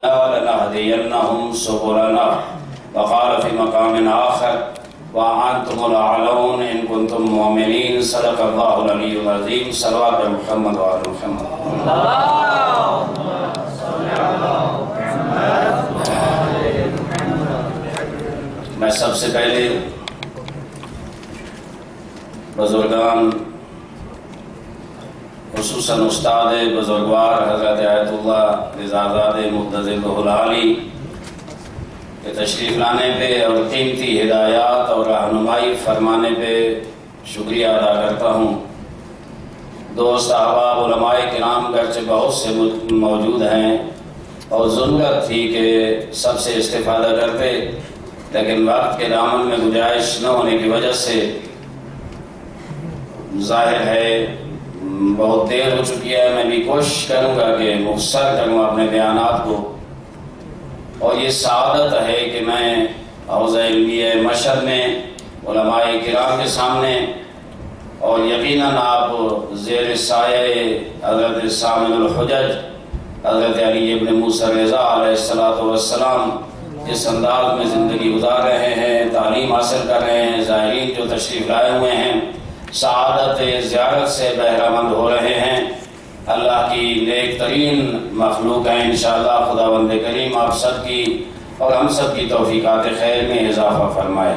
لنهدينهم سبلنا وقال في مقام آخر وأنتم الأعلون إن كنتم مؤمنين صدق الله العلي العظيم صلوات محمد وعلى محمد میں سب سے پہلے بزرگان خصوصاً استاد بزرگوار حضرت آیت اللہ رضازاد مقتدر العالی کے تشریف لانے پہ اور قیمتی ہدایات اور رہنمائی فرمانے پہ شکریہ ادا کرتا ہوں۔ دوست احباب علماء کرام گرچہ بہت سے موجود ہیں اور ضرورت تھی کہ سب سے استفادہ کرتے، لیکن وقت کے دامن میں گنجائش نہ ہونے کی وجہ سے ظاہر ہے بہت دیر ہو چکی ہے۔ میں بھی کوشش کروں گا کہ مختصر کروں اپنے بیانات کو، اور یہ سعادت ہے کہ میں حوزہ علمیہ مشہد میں علماء کرام کے سامنے اور یقیناً آپ زیر سایہ حضرت سامع الحجج حضرت علی ابن موسیٰ رضا علیہ السلام جس انداز میں زندگی گزار رہے ہیں، تعلیم حاصل کر رہے ہیں، زائرین جو تشریف لائے ہوئے ہیں سعادت زیارت سے بہرہ مند ہو رہے ہیں۔ اللہ کی نیک ترین مخلوق ہیں، انشاءاللہ خداوند کریم آپ سب کی اور ہم سب کی توفیقات خیر میں اضافہ فرمائے۔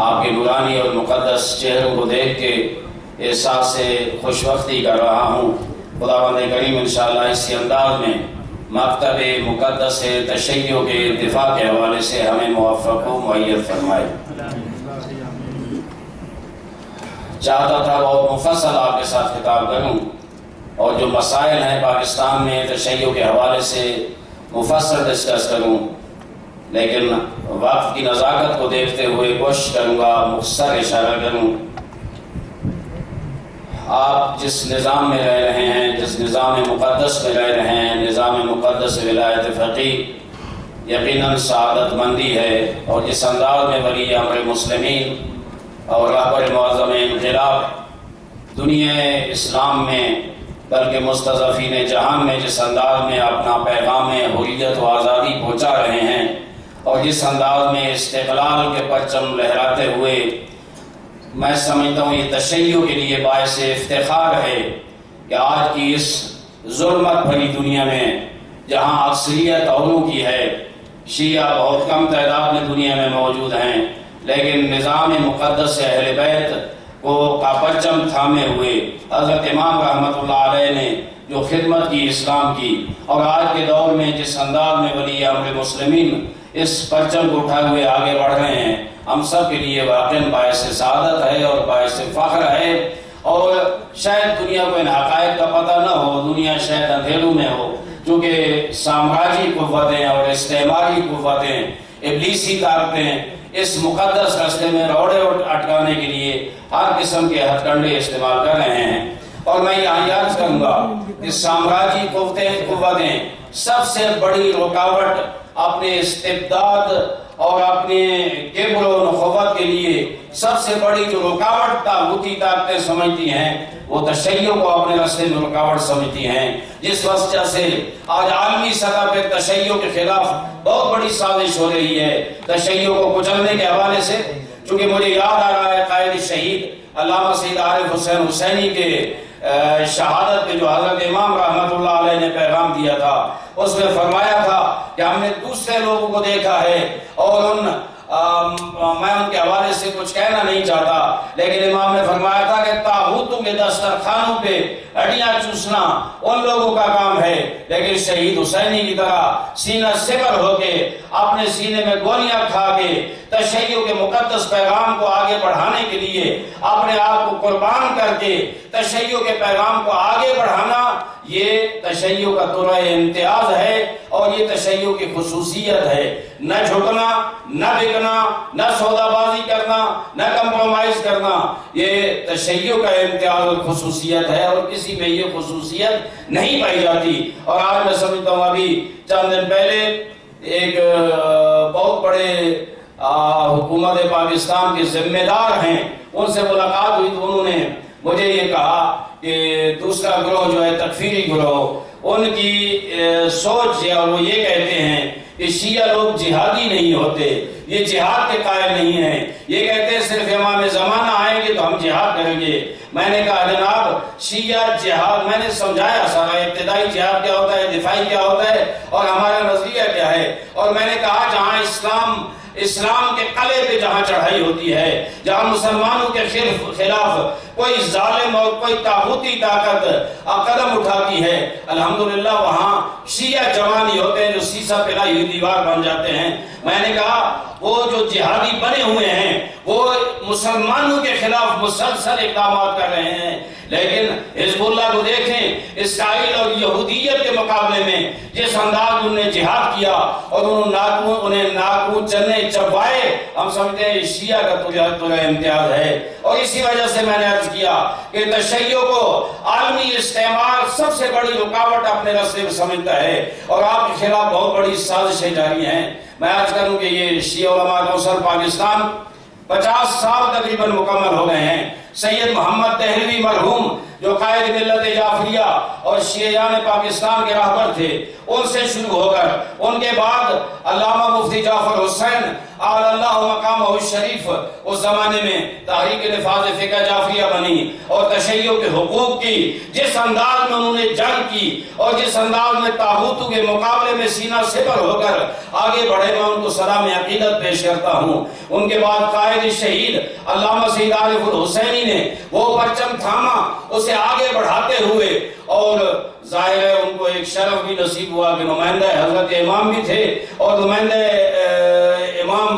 آپ کے نورانی اور مقدس چہروں کو دیکھ کے احساس سے خوش وقتی کر رہا ہوں۔ خداوند کریم انشاءاللہ اسی انداز میں مکتب مقدس تشیع کے دفاع کے حوالے سے ہمیں موفق و مؤید فرمائے۔ چاہتا تھا بہت مفصل آپ کے ساتھ خطاب کروں اور جو مسائل ہیں پاکستان میں تشیع کے حوالے سے مفصل ڈسکس کروں، لیکن وقت کی نزاکت کو دیکھتے ہوئے کوشش کروں گا مختصر اشارہ کروں۔ آپ جس نظام میں رہ رہے ہیں، جس نظام مقدس میں رہ رہے ہیں، نظام مقدس ولایت فقیہ، یقیناً سعادت مندی ہے، اور جس انداز میں ولی امر مسلمین اور رہبر معظم انقلاب دنیا اسلام میں بلکہ مستضعفین جہان میں جس انداز میں اپنا پیغام حریت و آزادی پہنچا رہے ہیں، اور جس انداز میں استقلال کے پرچم لہراتے ہوئے، میں سمجھتا ہوں یہ تشیع کے لیے باعث افتخار ہے کہ آج کی اس ظلمت بھری دنیا میں جہاں اکثریت اوروں کی ہے، شیعہ بہت کم تعداد میں دنیا میں موجود ہیں، لیکن نظام مقدس اہل بیت کو کا پرچم تھامے ہوئے حضرت امام رحمۃ اللہ علیہ نے جو خدمت کی اسلام کی، اور آج کے دور میں جس انداز میں ولی امر مسلمین اس پرچم کو اٹھائے ہوئے آگے بڑھ رہے ہیں، ہم سب کے لیے واقعاً باعث سعادت ہے اور باعث فخر ہے۔ اور شاید دنیا کو ان حقائق کا پتہ نہ ہو، دنیا شاید اندھیروں میں ہو، چونکہ سامراجی قوتیں اور استعماری قوتیں، ابلیسی طاقتیں اس مقدس راستے میں روڑے اٹکانے کے لیے ہر قسم کے ہتھ کنڈے استعمال کر رہے ہیں۔ اور میں یہاں یاد کروں گا کہ سامراجی قوتیں سب سے بڑی رکاوٹ اپنے استبداد اور اپنے کبر و نخوت کے لیے سب سے بڑی جو رکاوٹ طاغوتی طاقتیں سمجھتی ہیں، وہ تشیع کو اپنے راستے میں رکاوٹ سمجھتی ہیں، جس وجہ سے آج عالمی سطح پہ تشیع کے خلاف بہت بڑی سازش ہو رہی ہے تشیع کو کچلنے کے حوالے سے۔ چونکہ مجھے یاد آ رہا ہے قائد شہید علامہ سید عارف حسین حسینی کے شہادت پہ جو حضرت امام رحمۃ اللہ علیہ نے پیغام دیا تھا، اس میں فرمایا تھا کہ ہم نے دوسرے لوگوں کو دیکھا ہے اور میں ان کے حوالے سے کچھ کہنا نہیں چاہتا، لیکن امام نے فرمایا تھا کہ طاغوتوں کے دسترخوانوں پہ ہڈیاں چوسنا ان لوگوں کا کام ہے، لیکن شہید حسینی کی طرح سینہ سپر ہو کے اپنے سینے میں گولیاں کھا کے تشیع کے مقدس پیغام کو آگے بڑھانے کے لیے اپنے آپ کو قربان کر کے تشیع کے پیغام کو آگے بڑھانا، یہ تشیع کا طرح امتیاز ہے اور یہ تشیع کی خصوصیت ہے۔ نہ جھکنا، نہ بکنا، نہ سودا بازی کرنا، نہ کمپرومائز کرنا، یہ تشیع کا امتیاز اور خصوصیت ہے، اور کسی میں یہ خصوصیت نہیں پائی جاتی۔ اور آج میں سمجھتا ہوں ابھی چند دن پہلے ایک بہت بڑے حکومت پاکستان کے ذمہ دار ہیں، ان سے ملاقات ہوئی تو انہوں نے مجھے یہ کہا کہ دوسرا گروہ جو ہے تکفیری گروہ، ان کی سوچ یا وہ یہ کہتے ہیں کہ شیعہ لوگ جہادی نہیں ہوتے، یہ جہاد کے قائل نہیں ہیں، یہ کہتے ہیں صرف امام زمانہ آئیں گے تو ہم جہاد کریں گے۔ میں نے کہا جناب شیعہ جہاد، میں نے سمجھایا سارا ابتدائی جہاد کیا ہوتا ہے، دفاعی کیا ہوتا ہے اور ہمارا نظریہ کیا ہے، اور میں نے کہا جہاں اسلام کے قلعے پہ جہاں چڑھائی ہوتی ہے، جہاں مسلمانوں کے خلاف کوئی ظالم اور کوئی طاغوتی طاقت قدم اٹھاتی ہے، الحمدللہ وہاں شیعہ جوان ہی ہوتے ہیں جو سیسا پلائی ہوئی دیوار بن جاتے ہیں۔ میں نے کہا وہ جو جہادی بنے ہوئے ہیں وہ مسلمانوں کے خلاف مسلسل اقدامات کر رہے ہیں، لیکن حزب اللہ کو دیکھیں، اسرائیل اور یہودیت کے مقابلے میں جس انداز انہوں نے جہاد کیا اور انہیں ناکوں چنے چبائے، ہم سمجھتے ہیں شیعہ کا تجھا امتیاز ہے۔ اور اسی وجہ سے میں نے عرض کیا کہ تشیع کو عالمی استعمار سب سے بڑی رکاوٹ اپنے راستے میں سمجھتا ہے اور آپ کے خلاف بہت بڑی سازشیں جاری ہیں۔ میں عرض کروں کہ یہ شیعہ علماء کونسل پاکستان 50 سال تقریباً مکمل ہو گئے ہیں۔ سید محمد دہلوی مرحوم جو قائد ملت جعفریہ اور شیعیان پاکستان کے راہبر تھے، ان سے شروع ہو کر ان کے بعد علامہ مفتی جعفر حسین اعلی اللہ مقامہ الشریف، اس زمانے میں تحریک نفاذ فقہ جعفریہ بنی اور تشیع کے حقوق کی جس انداز میں انہوں نے جنگ کی اور جس انداز میں طاغوتوں کے مقابلے میں سینہ سپر ہو کر آگے بڑھے، میں ان کو سلام عقیدت پیش کرتا ہوں۔ ان کے بعد قائد شہید علامہ سید عارف الحسینی نے وہ پرچم تھاما، اسے آگے بڑھاتے ہوئے، اور ظاہر ہے ان کو ایک شرف بھی نصیب ہوا کہ نمائندہ حضرت امام بھی تھے اور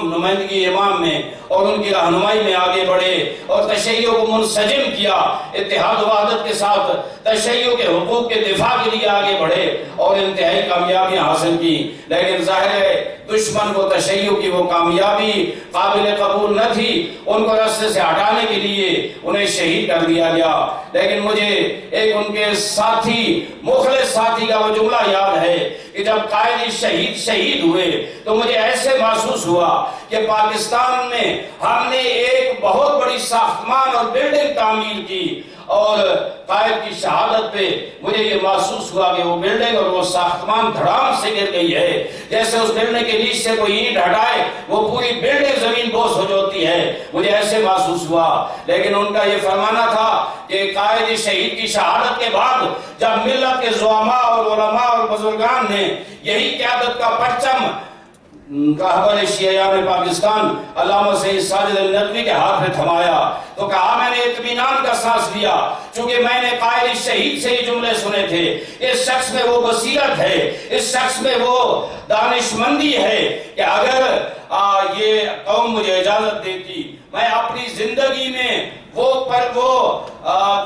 نمائندگی امام میں اور ان کی رہنمائی میں آگے بڑھے اور تشیع کو منسجم کیا، اتحاد و وحدت کے ساتھ تشیع کے حقوق کے دفاع کے لیے آگے بڑھے اور انتہائی کامیابیاں حاصل کی۔ لیکن ظاہر ہے دشمن کو تشیع کی وہ کامیابی قابل قبول نہ تھی، ان کو راستے سے ہٹانے کے لیے انہیں شہید کر دیا گیا۔ لیکن مجھے ایک ان کے ساتھی، مخلص ساتھی کا وہ جملہ یاد ہے کہ جب قائد شہید ہوئے تو مجھے ایسے محسوس ہوا کہ پاکستان میں ہم نے ایک بہت بڑی ساختمان اور بلڈنگ تعمیر کی، اور قائد کی شہادت پہ مجھے یہ محسوس ہوا کہ وہ بلڈنگ اور وہ ساختمان دھڑام سے گر گئی ہے، جیسے اس بلڈنگ کے نیچے سے کوئی اینٹ ہٹائے وہ پوری بلڈنگ زمین بوس ہو جاتی ہے، مجھے ایسے محسوس ہوا۔ لیکن ان کا یہ فرمانا تھا کہ قائد شہید کی شہادت کے بعد جب ملت کے زعماء اور علماء اور بزرگان نے یہی قیادت کا پرچم راہبر شیعیان پاکستان علامہ سید ساجد الندوی کے ہاتھ میں تھمایا تو کہا میں نے اطمینان کا سانس لیا، چونکہ میں نے قائد شہید سے یہ جملے سنے تھے، اس شخص میں وہ بصیرت ہے، اس شخص میں وہ دانشمندی ہے کہ اگر یہ قوم مجھے اجازت دیتی میں اپنی زندگی میں وہ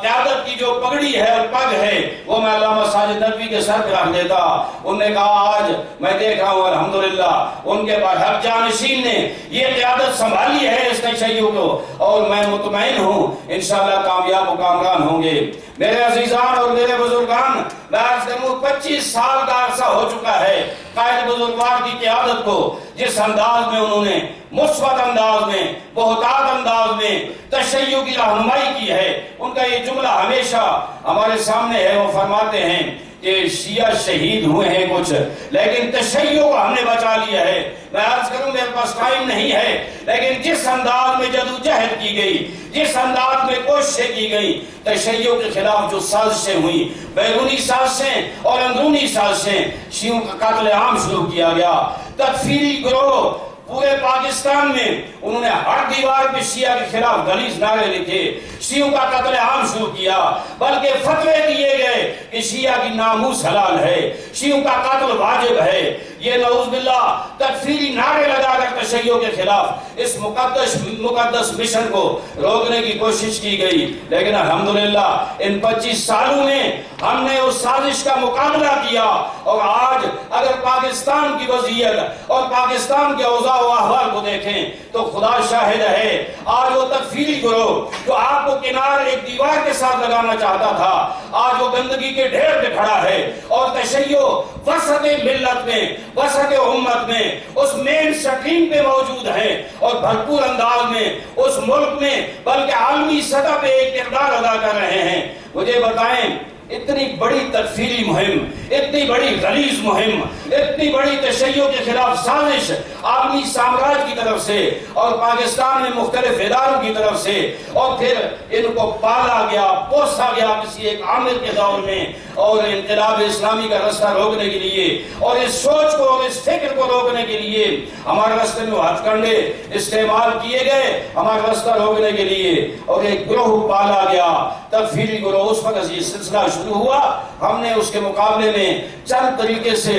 قیادت کی جو پگڑی ہے اور پگ ہے وہ میں علامہ ساجد ندوی کے سر پہ رکھ دیتا۔ انہوں نے کہا آج میں دیکھ رہا ہوں الحمدللہ ان کے بعد حق جانشین نے یہ قیادت سنبھالی ہے اس تشیع کو، اور میں مطمئن ہوں انشاءاللہ کامیاب و کامران ہوں گے۔ میرے عزیزان اور میرے بزرگان، میں عرض کروں 25 سال کا عرصہ ہو چکا ہے قائد بزرگوار کی قیادت کو جس انداز میں انہوں نے مثبت انداز میں، بہتات انداز میں تشیع کی رہنمائی کی ہے۔ ان کا یہ جملہ ہمیشہ ہمارے سامنے ہے، وہ فرماتے ہیں کہ شیعہ شہید ہوئے ہیں کچھ، لیکن تشیع کو ہم نے بچا لیا ہے۔ میں عرض کروں میرے پاس ٹائم نہیں ہے، لیکن جس انداز میں جدوجہد کی گئی، جس انداز میں کوششیں کی گئی، تشیع کے خلاف جو سازشیں ہوئی، بیرونی سازشیں اور اندرونی سازشیں، شیعوں کا قتل عام شروع کیا گیا، تکفیری گروہ پورے پاکستان میں انہوں نے ہر دیوار پہ شیعہ کے خلاف غلیظ نعرے لکھے، شیعوں کا قتل عام شروع کیا، بلکہ فتوے دیے گئے کہ شیعہ کی ناموس حلال ہے، شیعوں کا قتل واجب ہے۔ یہ نعوذ باللہ تکفیری نعرے لگا کر تشیع کے خلاف اس مقدس مشن کو روکنے کی کوشش کی گئی، لیکن الحمدللہ ان 25 سالوں میں ہم نے اس سازش کا مقابلہ کیا، اور آج اگر پاکستان کی وضعیت اور پاکستان کے اوضاع و احوال کو دیکھیں تو خدا شاہد ہے آج وہ تکفیری گروہ جو آپ کو کنار ایک دیوار کے ساتھ لگانا چاہتا تھا آج وہ گندگی کے ڈھیر پہ کھڑا ہے، اور تشیع وسط ملت میں، وسط امت میں اس مین سٹریم پہ موجود ہے اور بھرپور انداز میں اس ملک میں بلکہ عالمی سطح پہ ایک کردار ادا کر رہے ہیں۔ مجھے بتائیں اتنی بڑی تکفیری مہم، اتنی بڑی غلیظ مہم، اتنی بڑی تشیع کے خلاف سازش عالمی سامراج کی طرف سے اور پاکستان میں مختلف اداروں کی طرف سے، اور پھر ان کو پالا گیا، پوسا گیا کسی ایک عامل کے دور میں، اور انقلاب اسلامی کا رستہ روکنے کے لیے اور اس سوچ کو اور اس فکر کو روکنے کے لیے ہمارے راستے میں ہتھ کنڈے استعمال کیے گئے ہمارا راستہ روکنے کے لیے، اور ایک گروہ پالا گیا، تکفیری گروہ۔ اس وقت یہ سلسلہ شروع ہوا، ہم نے اس کے مقابلے میں چند طریقے سے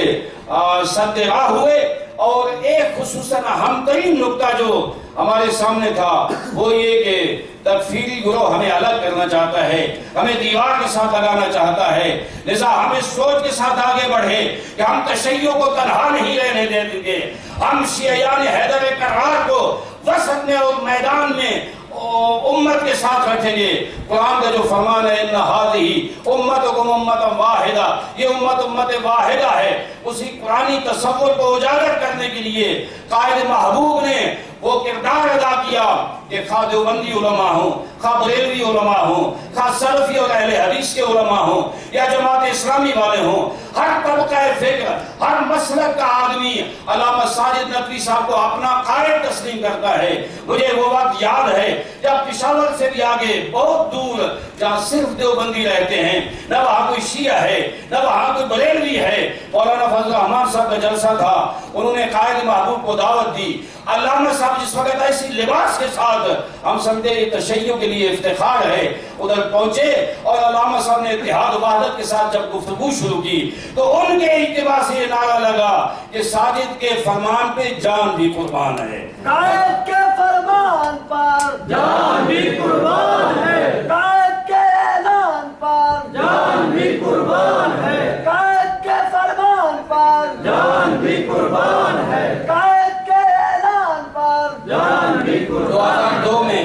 سد راہ ہوئے، اور ایک خصوصاً اہم ترین نکتہ جو ہمارے سامنے تھا وہ یہ کہ تکفیری گروہ ہمیں الگ کرنا چاہتا ہے، ہمیں دیوار کے ساتھ لگانا چاہتا ہے، لذا ہم اس سوچ کے ساتھ آگے بڑھے کہ ہم تشیع کو تنہا نہیں رہنے دیں گے، ہم شیعیان حیدر کرار کو وسط میں اور میدان میں امت کے ساتھ رکھیں گے۔ قرآن کا جو فرمان ہے ان هذه امتکم امۃ واحدہ، یہ امت واحدہ ہے، اسی قرآنی تصور کو اجاگر کرنے کے لیے قائد محبوب نے وہ کردار ادا کیا کہ خواہ دیوبندی علماء ہوں، خواہ بریلوی علماء ہوں، خواہ سلفی اور اہل حدیث کے علماء ہوں یا جماعت اسلامی والے ہوں، ہر طبقہ فکر، ہر مسلک کا آدمی علامہ ساجد ندوی صاحب کو اپنا قائد تسلیم کرتا ہے۔ مجھے وہ وقت یاد ہے جب پشاور سے بھی آگے بہت دور جہاں صرف دیوبندی رہتے ہیں، نہ وہاں کوئی شیعہ ہے نہ وہاں کوئی بریلوی ہے، مولانا فضل الرحمان صاحب کا جلسہ تھا، انہوں نے قائد محبوب کو دعوت دی۔ علامہ صاحب جس وقت ایسی لباس کے ساتھ ہم سمجھے تشیع کے لیے افتخار ہے ادھر پہنچے، اور علامہ صاحب نے اتحاد و وحدت کے ساتھ جب گفتگو شروع کی تو ان کے اتباع سے یہ نعرہ لگا کہ ساجد کے فرمان پہ جان بھی قربان ہے، قائد کے فرمان پر جان بھی قربان ہے، قائد کے اعلان پر جان بھی قربان ہے، قائد کے فرمان پر جان بھی قربان ہے، قائد کے اعلان پر جان بھی قربان 2002 میں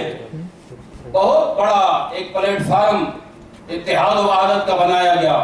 بہت بڑا ایک پلیٹ فارم اتحاد و وحدت کا بنایا گیا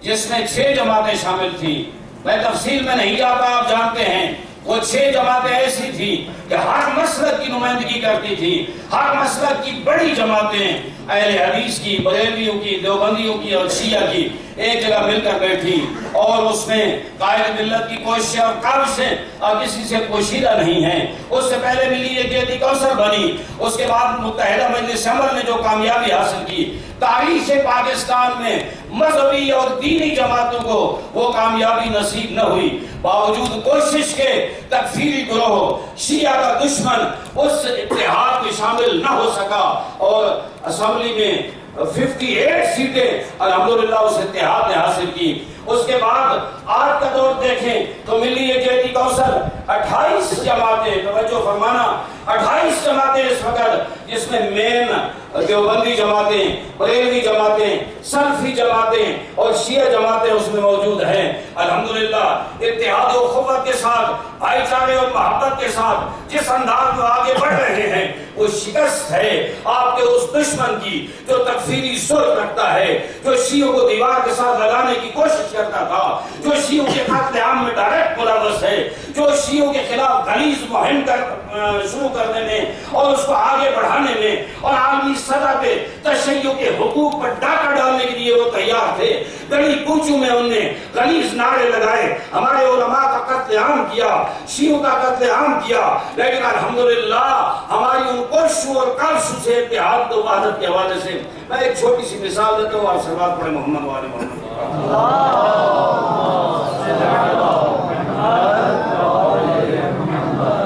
جس میں 6 جماعتیں شامل تھیں۔ میں تفصیل میں نہیں جاتا، آپ جانتے ہیں وہ 6 جماعتیں ایسی تھی کہ ہر مسلک کی نمائندگی کرتی تھی، ہر مسلک کی بڑی جماعتیں اہل حدیث کی، بریلویوں کی، دیوبندیوں کی اور شیعہ کی ایک جگہ مل کر بیٹھی، اور اس میں قائد ملت کی کوششیں اور کاوشیں کسی سے پوشیدہ نہیں ہیں۔ اس سے پہلے ملی یکجہتی کوثر بنی، اس کے بعد متحدہ مجلس عمل نے جو کامیابی حاصل کی، تاریخ پاکستان میں مذہبی اور دینی جماعتوں کو وہ کامیابی نصیب نہ ہوئی، باوجود کوشش کے تکفیری گروہ شیعہ کا دشمن اس اتحاد میں شامل نہ ہو سکا، اور اسمبلی میں 58 سیٹیں الحمدللہ اس اتحاد نے حاصل کی۔ اس کے بعد آج کا دور دیکھیں تو ملی یکجہتی کوثر 28 جماعتیں، توجہ فرمانا، 28 جماعتیں اس وقت، جس میں مین دیوبندی جماعتیں، بریلوی جماعتیں، سلفی جماعتیں اور شیعہ جماعتیں اس میں موجود ہیں۔ الحمدللہ اتحاد و اخوت کے ساتھ، بھائی چارے اور محبت کے ساتھ جس انداز میں آگے بڑھ رہے ہیں وہ شکست ہے آپ کے اس دشمن کی جو تکفیری سوچ رکھتا ہے، جو شیعوں کو دیوار کے ساتھ لگانے کی کوشش کرتا تھا، جو شیعوں کے قتل عام میں ڈائریکٹ ملوث ہے، جو شیعوں کے خلاف غلیظ مہم شروع کرنے میں اور اس کو آگے بڑھانے میں اور عالمی سطح پہ تشیع کے حقوق پر ڈاکہ ڈالنے کے لیے وہ تیار تھے۔ گلی کوچوں میں انہوں نے غلیظ نعرے لگائے، ہمارے علماء کا قتل عام کیا، شیعوں کا قتل عام کیا، لیکن الحمدللہ ہماری ان کوششوں اور کاوشوں سے اتحاد و وحدت کے حوالے سے میں ایک چھوٹی سی مثال دیتا ہوں، آپ صلوات پڑھیں محمد وآل محمد۔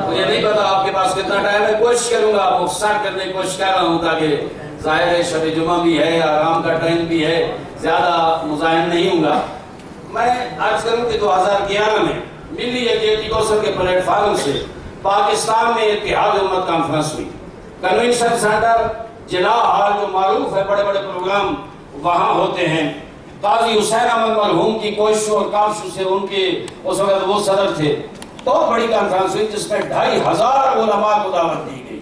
مجھے نہیں پتا آپ کے پاس کتنا ٹائم ہے، کوشش کروں گا مختصر کرنے کی کوشش کر رہا ہوں تاکہ ظاہر ہے شب جمعہ بھی ہے، آرام کا ٹائم بھی ہے، زیادہ مزاحم نہیں ہوں گا۔ میں عرض کروں کہ 2011 میں ملی یکجہتی کوثر کے پلیٹ فارم سے پاکستان میں اتحاد امت کانفرنس ہوئی۔ کنونشن سینٹر جناح ہال جو معروف ہے، بڑے بڑے پروگرام وہاں ہوتے ہیں۔ قاضی حسین احمد مرحوم کی کوششوں اور کاوشوں سے ان کے اس وقت وہ صدر تھے، بہت بڑی کانفرنس ہوئی جس میں 2500 علماء کو دعوت دی گئی۔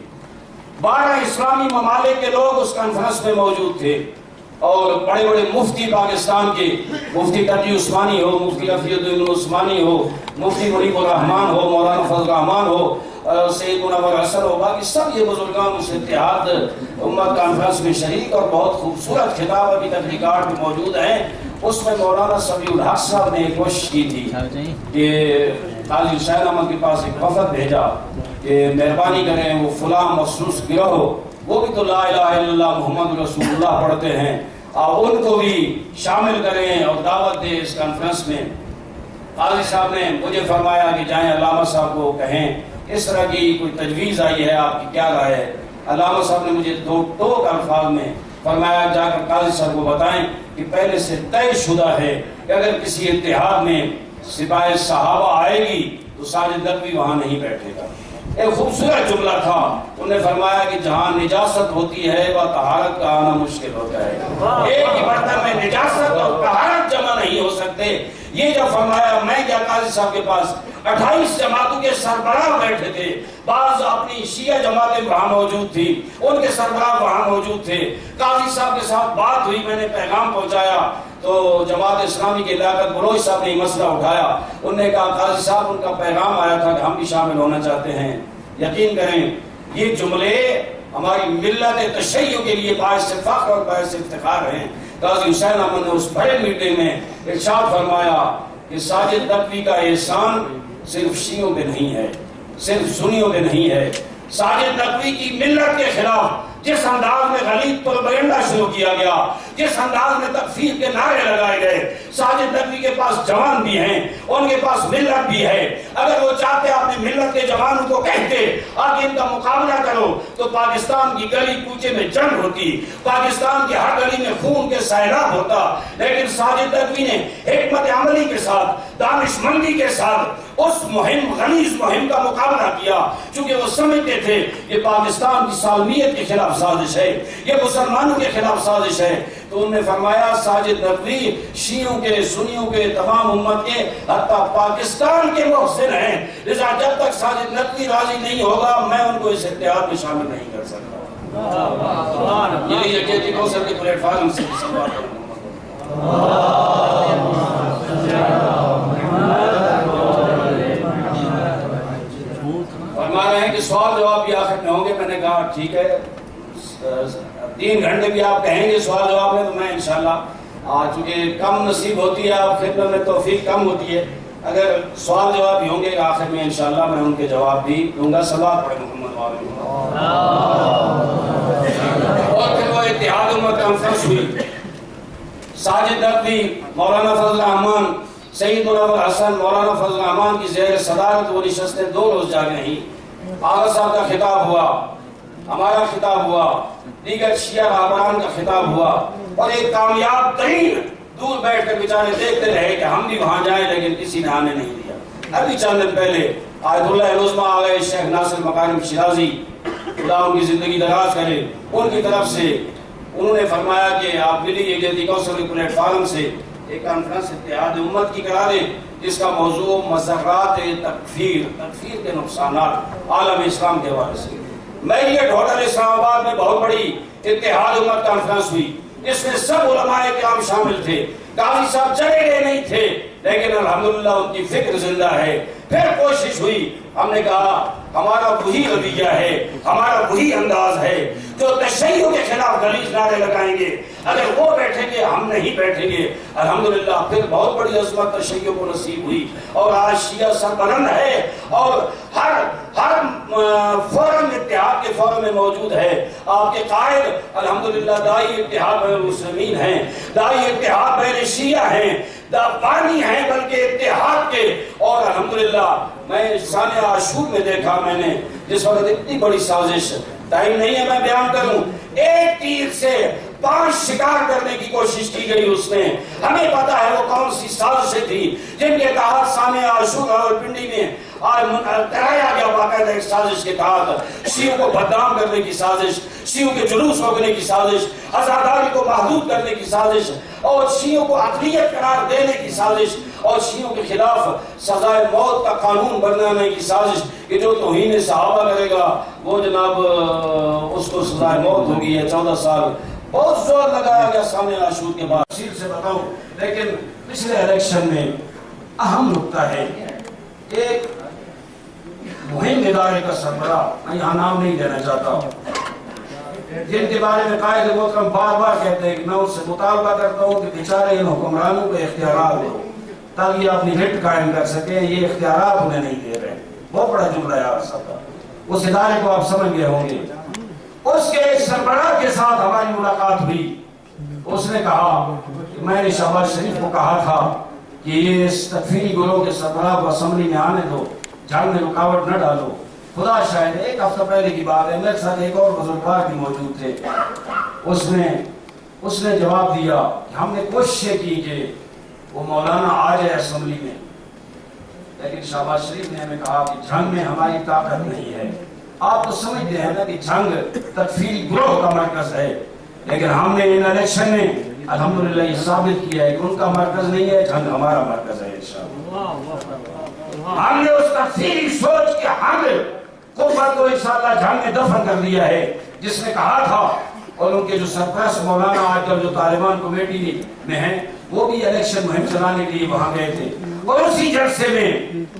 12 اسلامی ممالک کے لوگ اس کانفرنس میں موجود تھے، اور بڑے بڑے مفتی پاکستان کے، مفتی تقی عثمانی ہو، مفتی رفیع الدین عثمانی ہو، مفتی منیب الرحمان ہو، مولانا فضل الرحمان ہو، سید منور حسن ہو، باقی سب یہ بزرگان اس اتحاد امت کانفرنس میں شریک اور بہت خوبصورت خطاب ابھی تک ریکارڈ میں موجود ہیں۔ اس میں مولانا سمیع الحق صاحب نے ایک کوشش کی تھی کہ قاضی حسین احمد کے پاس ایک وفد بھیجا کہ مہربانی کریں وہ فلاں مخصوص گروہ وہ بھی تو لا الہ الا اللہ محمد رسول اللہ پڑھتے ہیں اور ان کو بھی شامل کریں اور دعوت دیں اس کانفرنس میں۔ قاضی صاحب نے مجھے فرمایا کہ جائیں علامہ صاحب کو کہیں اس طرح کی کوئی تجویز آئی ہے، آپ کی کیا رائے ہے؟ علامہ صاحب نے مجھے دو ٹوک الفاظ میں فرمایا جا کر قاضی صاحب کو بتائیں کہ پہلے سے طے شدہ ہے کہ اگر کسی اتحاد میں سپاہ صحابہ آئے گی تو ساجد نقوی وہاں نہیں بیٹھے گا۔ ایک خوبصورت جملہ تھا، انہوں نے فرمایا کہ جہاں نجاست ہوتی ہے وہ طہارت کا آنا مشکل ہوتا ہے، ایک ہی برتن میں نجاست اور طہارت جمع نہیں ہو سکتے۔ یہ جب فرمایا میں کیا قاضی صاحب کے پاس 28 جماعتوں کے سربراہ بیٹھے تھے، بعض اپنی شیعہ جماعتیں وہاں موجود تھی، ان کے سربراہ وہاں موجود تھے، قاضی صاحب کے ساتھ بات ہوئی، میں نے پیغام پہنچایا تو جماعت اسلامی کے لیاقت بلوچ صاحب نے مسئلہ اٹھایا، انہوں نے کہا قاضی صاحب ان کا پیغام آیا تھا کہ ہم بھی شامل ہونا چاہتے ہیں۔ یقین کریں یہ جملے ہماری ملت تشیع کے لیے باعث فخر اور باعث افتخار ہیں۔ قاضی حسین احمد نے اس بڑے میٹنگ میں ارشاد فرمایا کہ ساجد نقوی کا احسان صرف شیعوں پہ نہیں ہے، صرف سنیوں پہ نہیں ہے۔ ساجد نقوی کی ملت کے خلاف جس انداز میں غلیظ پروپیگنڈا شروع کیا گیا، جس انداز میں تکفیر کے نعرے لگائے گئے، ساجد نقوی کے پاس جوان بھی ہیں، ان کے پاس ملت بھی ہے۔ اگر وہ چاہتے اپنے ملت کے جوانوں کو کہتے آگے ان کا مقابلہ کرو تو پاکستان کی گلی کوچے میں جنگ ہوتی، پاکستان کی ہر گلی میں خون کے سیلاب ہوتا، لیکن ساجد نقوی نے حکمت عملی کے ساتھ، دانش مندی کے ساتھ اس مہم غلیظ مہم کا مقابلہ کیا، چونکہ وہ سمجھتے تھے یہ پاکستان کی سالمیت کے خلاف سازش ہے، یہ مسلمانوں کے خلاف سازش ہے۔ تو انہوں نے فرمایا ساجد نقوی شیعوں کے، سنیوں کے، تمام امت کے، حتیٰ پاکستان کے محسن ہیں، لذا جب تک ساجد نقوی راضی نہیں ہوگا میں ان کو اس اتحاد میں شامل نہیں کر سکتا۔ یہ یکیتی کوثر کے پلیٹ فارم سے سوال ہے۔ فرما رہے ہیں کہ سوال جواب بھی آخر میں ہوں گے، میں نے کہا ٹھیک ہے 3 گھنٹے بھی آپ کہیں گے سوال جواب میں تو میں انشاءاللہ چونکہ کم نصیب ہوتی ہے، آپ خدمت میں توفیق کم ہوتی ہے، اگر سوال جواب بھی ہوں گے آخر میں انشاءاللہ میں ان کے جواب بھی دوں گا۔ صلوات پڑھیں محمد وآلہ۔ اور پھر وہ اتحاد امت کانفرنس ہوئی، ساجد نقوی، مولانا فضل الرحمان، سید منور حسن، مولانا فضل الرحمان کی زیر صدارت وہ نشستیں 2 روز جاری رہیں۔ آغا صاحب کا خطاب ہوا، ہمارا خطاب ہوا، دیگر شیعہ رہبران کا خطاب ہوا، اور ایک کامیاب ترین دور بیٹھ کر بیچارے دیکھتے رہے کہ ہم بھی وہاں جائیں، لیکن کسی نے آنے نہیں دیا۔ ابھی چند دن پہلے آیت اللہ عظمیٰ آ گئے، شیخ ناصر مکارم شیرازی، خدا ان کی زندگی دراز کرے، ان کی طرف سے انہوں نے فرمایا کہ آپ ملی یکجہتی کوثر کے پلیٹ فارم سے ایک کانفرنس اتحاد امت کی کرا دیں جس کا موضوع مضرات تکفیر کے نقصانات عالم اسلام کے حوالے سے۔ میریٹ ہوٹل اسلام آباد میں بہت بڑی اتحاد امت کانفرنس ہوئی جس میں سب علماء کرام شامل تھے، قاضی صاحب چلے گئے نہیں تھے لیکن الحمدللہ ان کی فکر زندہ ہے۔ پھر کوشش ہوئی، ہم نے کہا ہمارا وہی رویہ ہے، ہمارا وہی انداز ہے، جو تشیع کے خلاف غلیظ نعرے لگائیں گے اگر وہ بیٹھیں گے ہم نہیں بیٹھیں گے۔ الحمدللہ پھر بہت بڑی عظمت تشیع کو نصیب ہوئی اور آج شیعہ سربلند ہے اور ہر فورم اتحاد کے فورم میں موجود ہے۔ آپ کے قائد الحمدللہ داعی اتحاد بین المسلمین ہیں، داعی اتحاد بین شیعہ ہیں، بانی ہیں بلکہ اتحاد کے۔ اور الحمدللہ میں سانحہ عاشور میں دیکھا میں نے جس وقت اتنی بڑی سازش، ٹائم نہیں ہے میں بیان کروں، ایک تیر سے 5 شکار کرنے کی کوشش کی گئی اس میں۔ ہمیں پتا ہے وہ کون سی سازشیں تھی جن کے تحت سانحہ عاشور اور پنڈی میں کرایا گیا باقاعدہ ایک سازش کے تحت، شیعوں کو بدنام کرنے کی سازش، شیعوں کے جلوس روکنے کی سازش، عزاداری کو محدود کرنے کی سازش، اور شیعوں کو اقلیت قرار دینے کی سازش، اور شیعوں کے خلاف سزائے موت کا قانون بنانے کی سازش کہ جو توہین صحابہ کرے گا وہ جناب اس کو سزائے موت ہوگی ہے 14 سال۔ بہت زور لگایا گیا سانحہ عاشور کے بعد، تفصیل سے بتاؤں، لیکن پچھلے الیکشن میں اہم نکتہ ہے، ایک مہم ادارے کا سربراہ، میں یہاں نام نہیں دینا چاہتا، جن کے بارے میں قائد محترم بار بار کہتے ہیں کہ میں ان سے مطالبہ کرتا ہوں کہ بیچارے ان حکمرانوں کو اختیارات دو تاکہ یہ اپنی رٹ قائم کر سکیں، یہ اختیارات انہیں نہیں دے رہے۔ بہت بڑا جملہ ہے آپ سب کا، اس ادارے کو آپ سمجھ گئے ہوں گے۔ اس کے ایک سربراہ کے ساتھ ہماری ملاقات ہوئی، اس نے کہا کہ میں نے شہباز شریف کو کہا تھا کہ یہ اس تکفیری گروہ کے سربراہ کو اسمبلی میں آنے دو، جنگ میں رکاوٹ نہ ڈالو۔ خدا شاہد ایک ہفتہ پہلے کی بات ہے، میرے ساتھ ایک اور بزرگوار بھی موجود تھے، اس نے جواب دیا کہ ہم نے کوشش کی کہ وہ مولانا آ جائے اسمبلی میں، لیکن شہباز شریف نے ہمیں کہا کہ جنگ میں ہماری طاقت نہیں ہے۔ آپ تو سمجھتے ہیں نا کہ جنگ تکفیری گروہ کا مرکز ہے، لیکن ہم نے ان الیکشن میں الحمدللہ یہ ثابت کیا ہے کہ ان کا مرکز نہیں ہے، جنگ ہمارا مرکز ہے انشاءاللہ۔ ہم نے اس تکفیری سوچ کے حامل قوت کو انشاءاللہ جنگ میں دفن کر دیا ہے، جس نے کہا تھا، اور ان کے جو سرپرست مولانا آج کل جو طالبان کمیٹی میں ہیں وہ بھی الیکشن مہم چلانے کے لیے وہاں گئے تھے، اور اسی جلسے میں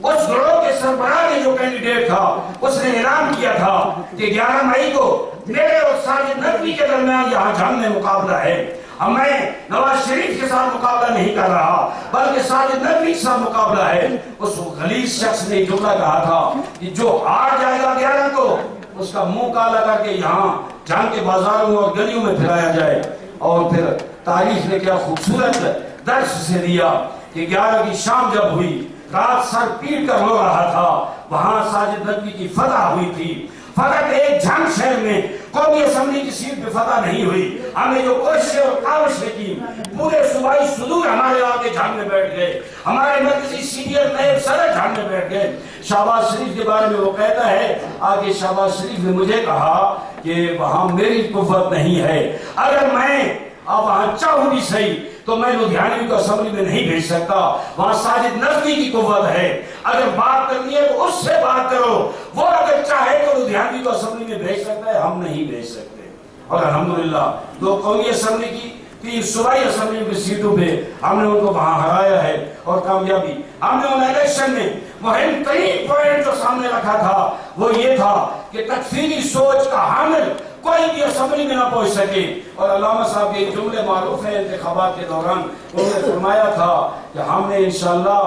اس گروہ کے سربراہ نے جو کینڈیڈیٹ تھا اس نے اعلان کیا تھا کہ 11 مئی کو میرے اور ساجد نقوی کے درمیان یہاں جنگ میں مقابلہ ہے۔ اب میں نواز شریف کے ساتھ مقابلہ نہیں کر رہا بلکہ ساجد نقوی کے ساتھ مقابلہ ہے۔ اس غلیظ شخص نے جملہ کہا تھا کہ جو ہار جائے گا 11 کو اس کا منہ کالا کر کے یہاں جنگ کے بازاروں اور گلیوں میں پھیلایا جائے۔ اور پھر تاریخ نے کیا خوبصورت درس سے دیا کہ 11 کی شام جب ہوئی، رات سر پیٹ کر رو رہا تھا، وہاں ساجد نقوی کی فتح ہوئی تھی۔ فقط ایک جھنگ شہر میں قومی اسمبلی کی سیٹ پہ فتح نہیں ہوئی، ہم نے جو کوششیں اور کاوشیں کی، پورے صوبائی صدور ہمارے آگے جھنگ میں بیٹھ گئے، ہمارے مرکزی سینئر نائب صدر جھنگ میں بیٹھ گئے۔ شہباز شریف کے بارے میں وہ کہتا ہے آگے شہباز شریف نے مجھے کہا کہ وہاں میری قوت نہیں ہے، اگر میں اب وہاں چاہوں بھی صحیح تو میں لدھیانوی کو اسمبلی میں نہیں بھیج سکتا، وہاں ساجد نقوی کی قوت ہے، اگر بات کرنی ہے تو اس سے بات کرو، وہ اگر چاہے تو لدھیانوی کو اسمبلی میں بھیج سکتا ہے، ہم نہیں بھیج سکتے۔ اور الحمدللہ 2 قومی اسمبلی کی 3 صوبائی اسمبلی کی سیٹوں پہ ہم نے ان کو وہاں ہرایا ہے، اور کامیابی ہم نے ان الیکشن میں مہم ترین پوائنٹ جو سامنے رکھا تھا وہ یہ تھا کہ تکفیری سوچ کا حامل کوئی بھی اسمبلی میں نہ پہنچ سکے۔ اور علامہ صاحب کے جملے معروف ہیں انتخابات کے دوران، انہوں نے فرمایا تھا کہ ہم نے انشاءاللہ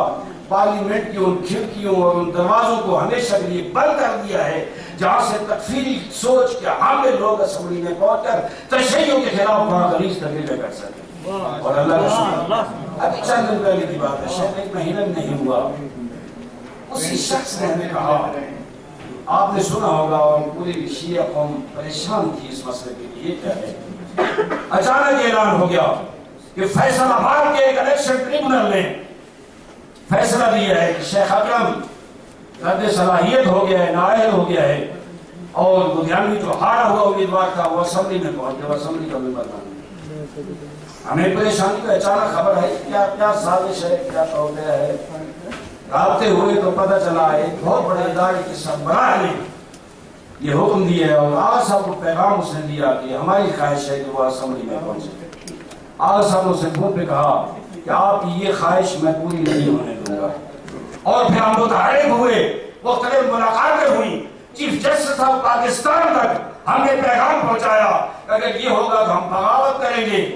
پارلیمنٹ کی ان کھڑکیوں اور ان دروازوں کو ہمیشہ کے لیے بند کر دیا ہے جہاں سے تکفیری سوچ کے حامل لوگ اسمبلی میں پہنچ کر تشیعوں کے خلاف وہاں غلیظ تقریریں کر سکیں۔ اور اللہ کا شکر، ابھی چند دن پہلے کی بات ہے، شاید 1 مہینہ نہیں ہوا، اسی شخص نے ہمیں کہا، آپ نے سنا ہوگا اور پوری شیعہ قوم پریشان تھی اس مسئلے کے لیے، کیا ہے اچانک اعلان ہو گیا کہ فیصل آباد کے ایک الیکشن ٹریبونل نے فیصلہ دیا ہے کہ شیخ اکرم رد صلاحیت ہو گیا ہے، نااہل ہو گیا ہے، اور لدھیانوی جو ہارا ہوا امیدوار تھا وہ اسمبلی میں پہنچ گیا، وہ اسمبلی کا ممبر بنا۔ ہمیں پریشانی کا اچانک خبر ہے کیا سازش ہے، کیا توقع ہے۔ رابطے ہوئے تو پتہ چلا ایک بہت بڑے ادارے کے سربراہ نے یہ حکم دیا ہے، اور آغا صاحب کو پیغام اس نے دیا کہ ہماری خواہش ہے کہ وہ اسمبلی میں پہنچے۔ آغا صاحب نے اسے فون پہ کہا کہ آپ کی یہ خواہش میں پوری نہیں ہونے دوں گا، اور پھر ہم متحرک ہوئے، مختلف ملاقاتیں ہوئی، چیف جسٹس آف پاکستان تک ہم نے پیغام پہنچایا کہ اگر یہ ہوگا تو ہم بغاوت کریں گے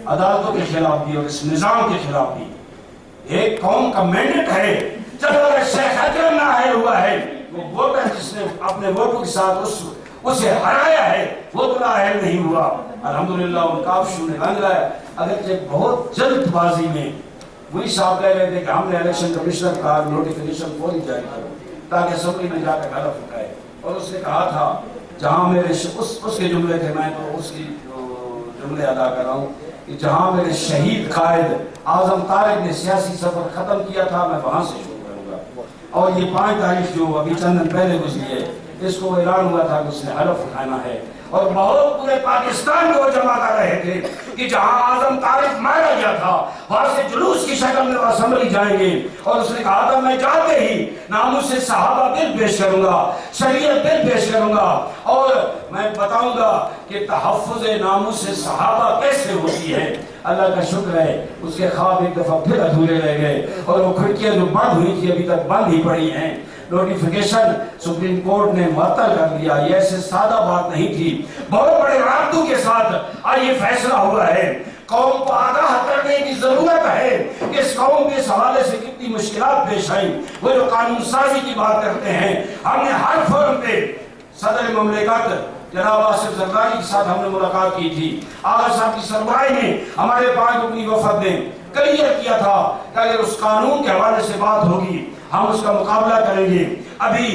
عدالتوں کے خلاف بھی اور اس نظام کے خلاف بھی۔ ایک قوم کا مینڈیٹ ہے، جب اگر شیخ اکرم نااہل ہوا ہے، وہ ووٹر جس نے اپنے ووٹوں کے ساتھ اسے ہرایا ہے وہ تو نااہل نہیں ہوا۔ الحمدللہ ان کافشوں نے رنگ لایا، اگرچہ بہت جلد بازی میں وہی صاحب کہہ رہے تھے کہ ہم نے الیکشن کمشنر کا نوٹیفیکیشن فوری جاری کرو تاکہ اسمبلی میں جا کر حلف اٹھائے، اور اس نے کہا تھا جہاں میرے اس کے جملے تھے، میں تو اس کی جملے ادا کر رہا ہوں کہ جہاں میرے شہید قائد اعظم طارق نے سیاسی سفر ختم کیا تھا میں وہاں سے شروع کروں گا۔ اور یہ 5 تاریخ جو ابھی چند دن پہلے گزری ہے، اس کو اعلان ہوا تھا کہ اس نے حلف اٹھانا ہے، اور بہت پورے پاکستان کو جمع کر رہے تھے کہ جہاں اعظم طارق مارا گیا تھا وہاں سے جلوس کی شکل میں وہ اسمبلی جائیں گے، اور اس نے کہا تھا میں جاتے ہی ناموس سے صحابہ بل پیش کروں گا، شریعت بل پیش کروں گا، اور میں بتاؤں گا کہ تحفظ ناموس سے صحابہ کیسے ہوتی ہے۔ اللہ کا شکر ہے اس کے خواب ایک دفعہ پھر ادھورے رہ گئے، اور وہ کھڑکیاں جو بند ہوئی تھی ابھی تک بند ہی پڑی ہیں۔ نوٹیفیکیشن سپریم کورٹ نے معطل کر دیا. یہ ایسے سادہ بات نہیں تھی. بہت بڑے رابطوں کے ساتھ آج یہ فیصلہ ہوا ہے. قوم کو آگاہ کرنے کی ضرورت ہے کہ اس قوم کے اس حوالے سے کتنی مشکلات پیش آئیں. وہ جو قانون سازی کی بات کرتے ہیں, ہم نے ہر فورم پہ صدر مملکت جناب آصف زرداری کے ساتھ ہم نے ملاقات کی تھی. آغا صاحب کی سربراہی میں ہمارے 5 رکنی وفد نے کلیئر کیا تھا کہ اگر اس قانون کے حوالے سے بات ہوگی ہم اس کا مقابلہ کریں گے. ابھی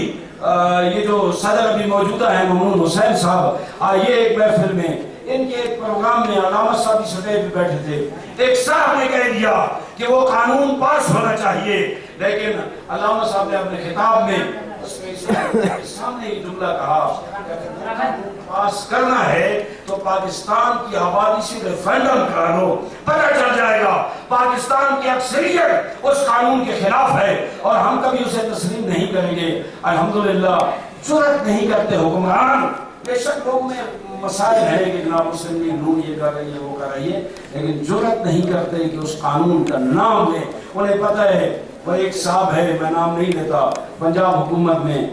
یہ جو صدر ابھی موجودہ ہیں ممنون حسین صاحب, یہ ایک محفل میں ان کے ایک پروگرام میں علامہ صاحب کی سطح پہ بیٹھے تھے. ایک صاحب نے کہہ دیا کہ وہ قانون پاس ہونا چاہیے, لیکن علامہ صاحب نے اپنے خطاب میں اس کے سامنے یہ جملہ کہا پاس کرنا ہے تو پاکستان کی آبادی سے ریفرنڈم کرا لو, پتہ چل جائے گا پاکستان کی اکثریت اس قانون کے خلاف ہے اور ہم کبھی اسے تسلیم نہیں کریں گے. الحمدللہ جرأت نہیں کرتے حکمران. بے شک لوگوں میں مسائل ہیں کہ جناب مسلم لیگ نون یہ کر رہی ہے وہ کر رہی ہے, لیکن جرأت نہیں کرتے کہ اس قانون کا نام لیں. انہیں پتہ ہے وہ ایک صاحب ہے, میں نام نہیں لیتا, پنجاب حکومت میں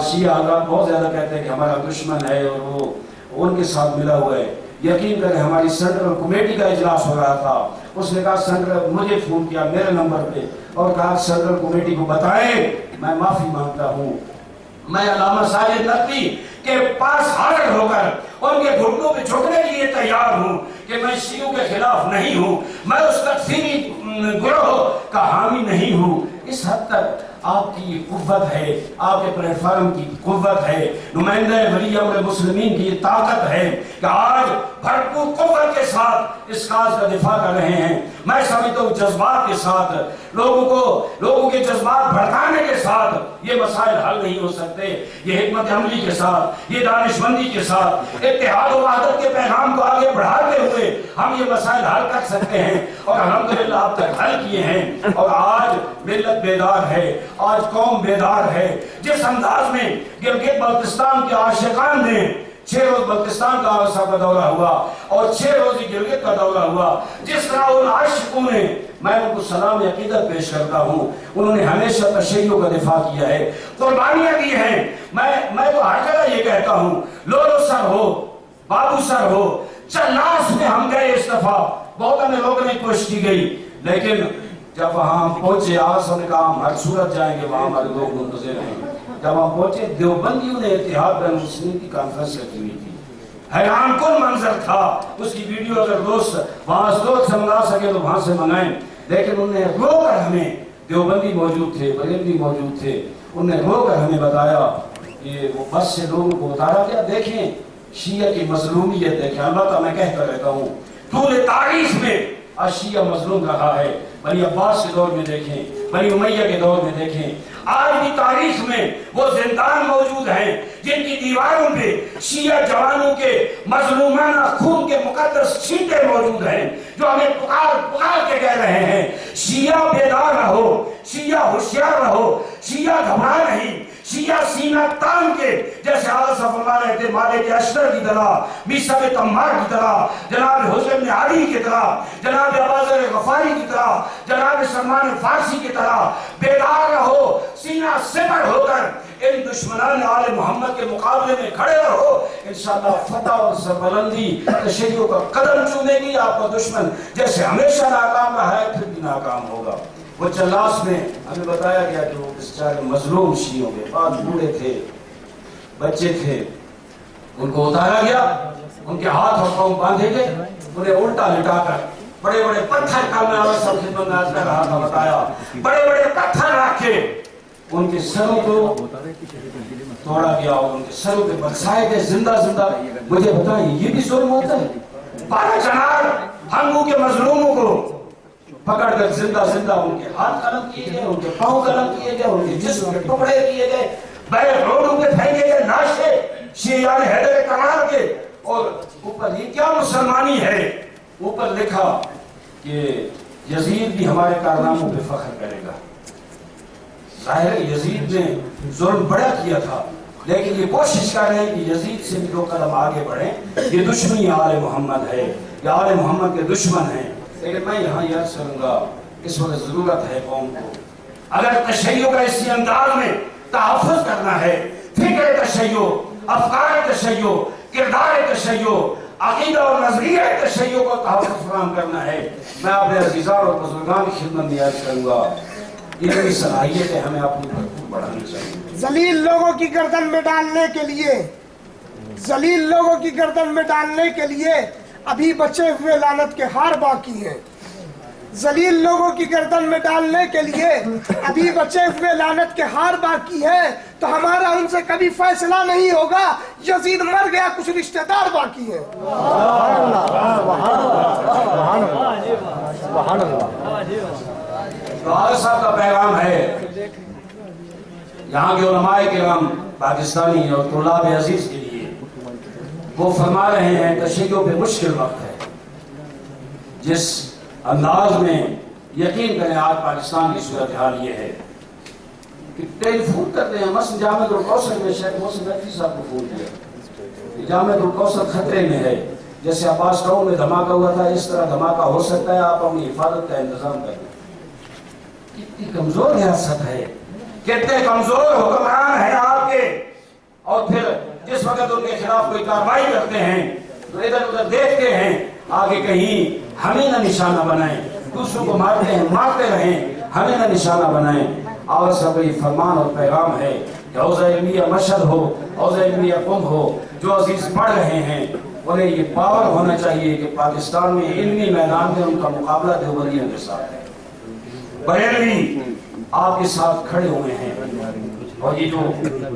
شیعہ حضرات بہت زیادہ کہتے ہیں کہ ہمارا دشمن ہے اور وہ ان کے ساتھ ملا ہوا ہے. یقین کریں ہماری سینٹرل کمیٹی کا اجلاس ہو رہا تھا, اس نے کہا سینٹرل مجھے فون کیا میرے نمبر پہ اور کہا سینٹرل کمیٹی کو بتائیں میں معافی مانگتا ہوں, میں علامہ ساجد نقوی کے پاس حاضر ہو کر ان کے گھٹنوں پہ جھکنے کے لیے تیار ہوں کہ میں شیعوں کے خلاف نہیں ہوں, میں اس تکفیری گروہ کا حامی نہیں ہوں. اس حد تک آپ کی یہ قوت ہے, آپ کے پلیٹ فارم کی قوت ہے, نمائندہ ولی امر مسلمین کی یہ طاقت ہے کہ آج بھرپور قوت کے ساتھ اس کاز کا دفاع کر رہے ہیں. میں سمجھتا ہوں جذبات کے ساتھ لوگوں کے جذبات بھڑکانے کے ساتھ یہ مسائل حل نہیں ہو سکتے. یہ حکمت عملی کے ساتھ, یہ دانش مندی کے ساتھ, اتحاد و وحدت کے پیغام کو آگے بڑھاتے ہوئے ہم یہ مسائل حل کر سکتے ہیں اور الحمدللہ اب تک حل کیے ہیں. اور آج ملت بیدار ہے, آج قوم بیدار ہے. جس انداز میں گلگت بلتستان کے عاشقان نے 6 روز بلتستان کا آغا صاحب کا دورہ ہوا اور 6 روز گلگت کا دورہ ہوا, جس طرح ان عاشقوں نے, میں ان کو سلام عقیدت پیش کرتا ہوں, انہوں نے ہمیشہ تشیعوں کا دفاع کیا ہے, قربانیاں دی ہیں. میں تو ہر جگہ یہ کہتا ہوں, لولو سر ہو, بابو سر ہو, چلاس میں ہم گئے اس دفعہ, بہت ہمیں روکنے کی کوشش کی گئی, لیکن جب وہاں ہم پہنچے آغا نے کہا ہم ہر صورت جائیں گے, وہاں ہمارے لوگ منتظر ہیں. جب ہم پہنچے دیوبندیوں نے اتحاد بین المسلمین کی کانفرنس رکھی ہوئی تھی, حیران کن منظر تھا. اس کی ویڈیو اگر دوست وہاں سے منگا سکے تو وہاں سے منگائیں, لیکن انہوں نے رو کر ہمیں, دیوبندی موجود تھے, بریلوی موجود تھے, انہوں نے رو کر ہمیں بتایا کہ وہ بس سے لوگوں کو اتارا گیا. دیکھیں شیعہ کی مظلومیت دیکھیں, البتہ میں کہتا رہتا ہوں طول تاریخ میں شیعہ مظلوم رہا ہے. بنی عباس کے دور میں دیکھیں, بنی امیہ کے دور میں دیکھیں, آج بھی تاریخ میں وہ زندان موجود ہیں جن کی دیواروں پہ شیعہ جوانوں کے مظلومانہ خون کے مقدس چھینٹے موجود ہیں, جو ہمیں پکار کے کہہ رہے ہیں شیعہ بیدار رہو, شیعہ ہوشیار رہو, شیعہ گھبرا نہیں, شیعہ سینہ تان کے, جیسے آغا صاحب فرما رہے تھے مالک اشتر کی طرح, میثم تمار کی طرح, جناب حسین بن علی کی طرح, جناب ابوذر غفاری کی طرح, جناب سلمان فارسی کی طرح بیدار رہو, سینہ سپر ہو کر ان دشمنان آل محمد کے مقابلے میں کھڑے رہو. انشاءاللہ فتح اور سربلندی تشیعوں کا قدم چومے گی. آپ کا دشمن جیسے ہمیشہ ناکام رہا ہے پھر بھی ناکام ہوگا. وہ چلاس میں ہمیں بتایا گیا کہ وہ بیچارے مظلوم شیعوں کے بعد بوڑھے تھے, بچے تھے, ان کو اتارا گیا, ان کے ہاتھ اور پاؤں باندھے گئے, انہیں الٹا لٹا کر بڑے بڑے پتھر کا, میں آغا صاحب خدمت میں عرض کر رہا تھا, بتایا بڑے بڑے پتھر رکھ کے ان کے سروں کو توڑا گیا اور ان کے سروں پہ برسائے گئے زندہ زندہ. مجھے بتائیں یہ بھی ظلم ہوتا ہے؟ 12 چنار ہنگو کے مظلوموں کو پکڑ کر زندہ زندہ ان کے ہاتھ قلم کیے گئے, ان کے پاؤں قلم کیے گئے, ان کے جسم کے ٹکڑے کیے گئے, بیک روڈوں پہ پھینکے گئے لاشیں شیعہ حیدر کرار کے. اور اوپر یہ کیا مسلمانی ہے, اوپر لکھا کہ یزید بھی ہمارے کارناموں پہ فخر کرے گا. ظاہر ہے یزید نے ظلم بڑا کیا تھا, لیکن یہ کوشش کر رہے ہیں کہ یزید سے بھی 2 قدم آگے بڑھیں. یہ دشمنی آل محمد ہے, یہ آل محمد کے دشمن ہیں. لیکن میں یہاں یہ عرض کروں گا, اس وقت ضرورت ہے قوم کو, اگر تشیع کا اسی انداز میں تحفظ کرنا ہے، فکر تشیع، افکار تشیع، کردار تشیع، عقیدہ اور نظریہ تشیع کو تحفظ فراہم کرنا ہے۔ میں اپنے عزیزان اور بزرگان کی خدمت میں عرض کروں گا، علمی صلاحیتیں ہمیں اپنی بھرپور بڑھانی چاہیے۔ ذلیل لوگوں کی گردن میں ڈالنے کے لیے، ذلیل لوگوں کی گردن میں ڈالنے کے لیے ابھی بچے ہوئے لعنت کے ہار باقی ہیں۔ ذلیل لوگوں کی گردن میں ڈالنے کے لیے ابھی بچے ہوئے لعنت کے ہار باقی ہے، تو ہمارا ان سے کبھی فیصلہ نہیں ہوگا۔ یزید مر گیا، کچھ رشتہ دار باقی ہیں۔ غالب صاحب کا پیغام ہے یہاں کے علماء کرام پاکستانی اور طلاب عزیز کے لیے، وہ فرما رہے ہیں تشیع پہ مشکل وقت ہے۔ جس انداز میں یقین کریں آج پاکستان کی صورتحال یہ ہے کہ ٹیلی فون کرتے ہیں، مثلا جامع الکوثر میں شیخ محسن نقوی صاحب کو فون کیا، جامع الکوثر خطرے میں ہے، جیسے عباس ٹاؤن میں دھماکہ ہوا تھا اس طرح دھماکہ ہو سکتا ہے، آپ اپنی حفاظت کا انتظام کریں۔ کتنی کمزور ریاست ہے، کتنے کمزور حکمران ہیں آپ کے، اور پھر جس وقت ان کے خلاف کوئی کارروائی کرتے ہیں تو ادھر ادھر دیکھتے ہیں آگے کہیں ہمیں نہ نشانہ بنائیں، دوسروں کو مارتے ہیں، مارتے رہیں، ہمیں نہ نشانہ بنائیں۔ اور سب یہ فرمان اور پیغام ہے کہ حوزہ علمیہ مشہد ہو، حوزہ علمیہ قم ہو، جو عزیز پڑھ رہے ہیں انہیں یہ پاور ہونا چاہیے کہ پاکستان میں علمی میدان میں ان کا مقابلہ دیوبندیوں کے ساتھ ہے۔ بریلوی آپ کے ساتھ کھڑے ہوئے ہیں، اور یہ جو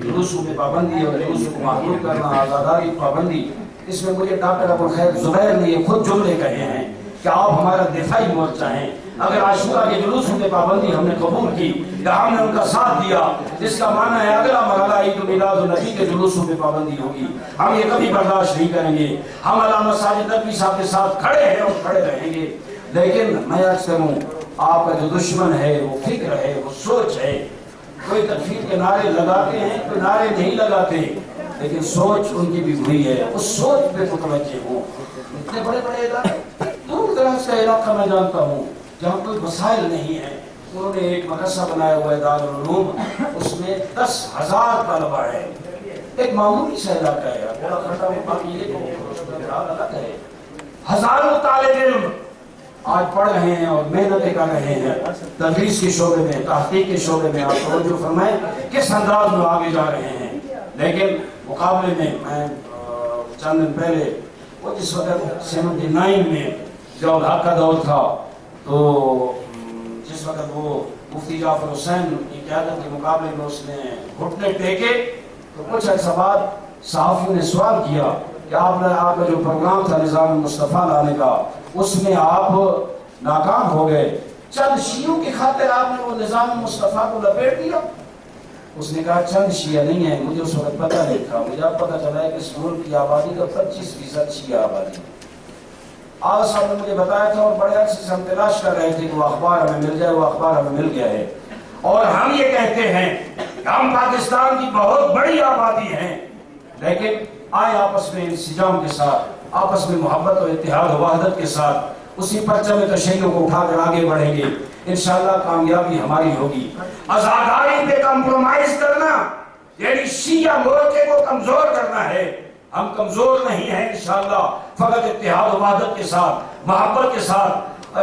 جلوسوں میں پابندی اور جلوسوں کو محدود کرنا، آزاداری پابندی، اس میں مجھے ڈاکٹر ابوالخیر زبیر نے یہ خود جملے کہے ہیں کہ آپ ہمارا دفاعی مورچہ ہیں۔ اگر عاشورہ کے جلوسوں میں پابندی ہم نے قبول کی یا ہم نے ان کا ساتھ دیا، اس کا معنی ہے اگلا مرحلہ عید میلاد النبی کے جلوسوں میں پابندی ہوگی، ہم یہ کبھی برداشت نہیں کریں گے۔ ہم علامہ ساجد نقوی صاحب کے ساتھ کھڑے ہیں اور کھڑے رہیں گے، لیکن میں عرض کروں آپ کا جو دشمن ہے وہ فکر ہے، وہ سوچ ہے۔ کوئی تکفیر کے نعرے لگاتے ہیں، کوئی نعرے نہیں لگاتے، لیکن سوچ ان کی بھی ہوئی ہے، اس سوچ پہ متوجہ ہوں۔ اتنے بڑے بڑے علاقے، دور دراز کا علاقہ میں جانتا ہوں جہاں کوئی مسائل نہیں ہیں، انہوں نے ایک مدرسہ بنایا ہوا ہے دارالعلوم، اس میں 10,000 طلبہ ہے، ایک معمولی سا علاقہ ہے، بڑا کھٹا ہوا باقی یہ الگ ہے، ہزاروں طالب علم آج پڑھ رہے ہیں اور محنتیں کر رہے ہیں، تدریس کے شعبے میں، تحقیق کے شعبے میں، آپ توجہ فرمائیں کس انداز میں آگے جا رہے ہیں۔ لیکن مقابلے میں میں چند دن پہلے وہ جس وقت 79 میں جو الحق کا دور تھا، تو جس وقت وہ مفتی جعفر حسین کی قیادت کے مقابلے میں اس نے گھٹنے ٹیکے، تو کچھ عرصہ بعد صحافیوں نے سوال کیا کہ آپ کا جو پروگرام تھا نظام مصطفیٰ لانے کا، اس میں آپ ناکام ہو گئے، چند شیعوں کی خاطر آپ نے وہ نظام مصطفیٰ کو لپیٹ دیا۔ اس نے کہا چند شیعہ نہیں ہیں، مجھے اس وقت پتہ نہیں تھا، مجھے اب پتہ چلا ہے کہ اس ملک کی آبادی کا 25% شیعہ آبادی۔ آغا صاحب نے مجھے بتایا تھا اور بڑے عرصے سے ہم تلاش کر رہے تھے کہ وہ اخبار ہمیں مل جائے، وہ اخبار ہمیں مل گیا ہے، اور ہم یہ کہتے ہیں کہ ہم پاکستان کی بہت بڑی آبادی ہیں، لیکن آئے آپس میں انسجام کے ساتھ، آپس میں محبت و اتحاد و وحدت کے ساتھ اسی پرچم تشیع کو اٹھا کر آگے بڑھیں گے، انشاءاللہ کامیابی ہماری ہوگی۔ آزاداری پہ کمپرومائز کرنا یعنی شیعہ مورچے کو کمزور کرنا ہے، ہم کمزور نہیں ہیں انشاءاللہ، فقط اتحاد و وحدت کے ساتھ، محبت کے ساتھ،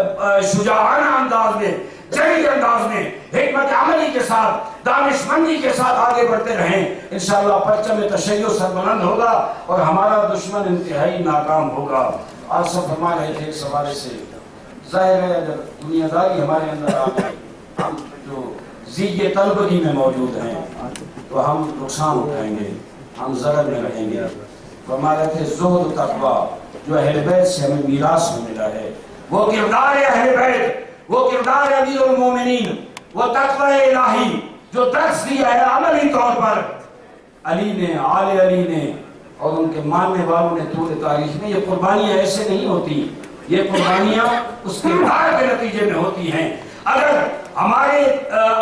شجاعانہ انداز میں، جنگی انداز میں، حکمت عملی کے ساتھ، دانش مندی کے ساتھ آگے بڑھتے رہیں، انشاءاللہ پرچم تشیع سربلند ہوگا اور ہمارا دشمن انتہائی ناکام ہوگا۔ آپ سب فرما رہے تھے اس حوالے سے، ظاہر ہے اگر دنیا داری ہمارے اندر آ گئی، ہم جو ذی طلبگی میں موجود ہیں تو ہم نقصان اٹھائیں گے، ہم ضرر میں رہیں گے۔ فرما رہے تھے زہد و تقویٰ جو اہل بیت سے ہمیں میراث میں ملا ہے، وہ کردار اہل بیت، وہ کردار امیر المومنین، وہ تقویٰ الہی جو درس دیا ہے عملی طور پر علی نے، آل علی نے اور ان کے ماننے والوں نے طول تاریخ میں۔ یہ قربانیاں ایسے نہیں ہوتی، یہ قربانیاں اس کردار کے نتیجے میں ہوتی ہیں۔ اگر ہمارے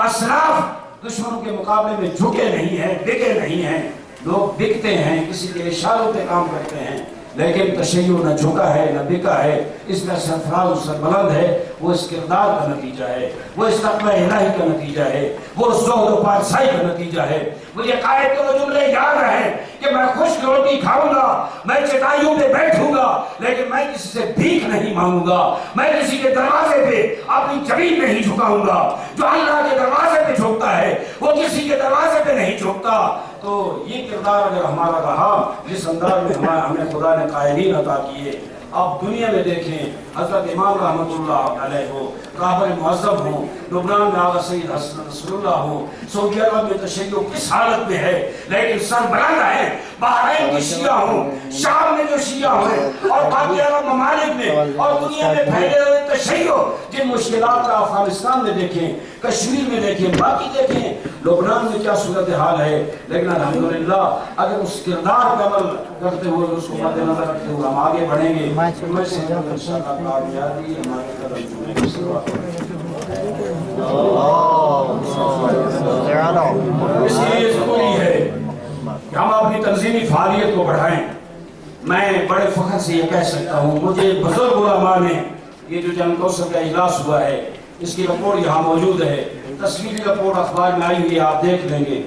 اسلاف دشمنوں کے مقابلے میں جھکے نہیں ہیں، بکے نہیں ہیں، لوگ بکتے ہیں، کسی کے اشاروں پہ کام کرتے ہیں، لیکن تشیع نہ جھکا ہے نہ بکا ہے، اس کا سرفراز و سربلند ہے، وہ اس کردار کا نتیجہ ہے، وہ اس تقوی الہی کا نتیجہ ہے، وہ زہد و پارسائی کا نتیجہ ہے۔ مجھے قائد کے وہ جملے یاد رہے کہ میں خشک روٹی کھاؤں گا، میں چٹائیوں پہ بیٹھوں گا، لیکن میں کسی سے بھیک نہیں مانگوں گا، میں کسی کے دروازے پہ اپنی زمین نہیں جھکاؤں گا۔ جو اللہ کے دروازے پہ جھکتا ہے وہ کسی کے دروازے پہ نہیں جھکتا۔ تو یہ کردار اگر ہمارا رہا، جس انداز میں ہمیں خدا نے قائدین عطا کیے، آپ دنیا میں دیکھیں، حضرت امام رحمۃ اللہ علیہ ہو، رہبر معظم ہو، لبنان میں آغا سید حسن نصر اللہ ہو، سعودی عرب میں تشیع کس حالت میں ہے لیکن سربلند ہیں، بحرین کے شیعہ ہوں، شام میں جو شیعہ ہیں، اور باقی عرب ممالک میں اور دنیا میں پھیلے ہوئے تشیع، جن مشکلات کا افغانستان میں دیکھیں، کشمیر میں دیکھیں، باقی دیکھیں، لبنان میں کیا صورتحال ہے، لیکن الحمدللہ اگر اس کردار پر عمل کرتے ہوئے اس کو مد نظر رکھتے ہوئے ہم آگے بڑھیں گے، تو میں سمجھتا ہوں انشاءاللہ کامیابی ہمارے قدم چومیں گے۔ اس لیے ضروری ہے کہ ہم اپنی تنظیمی فعالیت کو بڑھائیں۔ میں بڑے فخر سے یہ کہہ سکتا ہوں، مجھے بزرگ علماء نے، یہ جو جنگ کوثر کا اجلاس ہوا ہے اس کی رپورٹ یہاں موجود ہے، تصویری رپورٹ اخبار میں آئی ہوئی ہے، آپ دیکھ لیں گے۔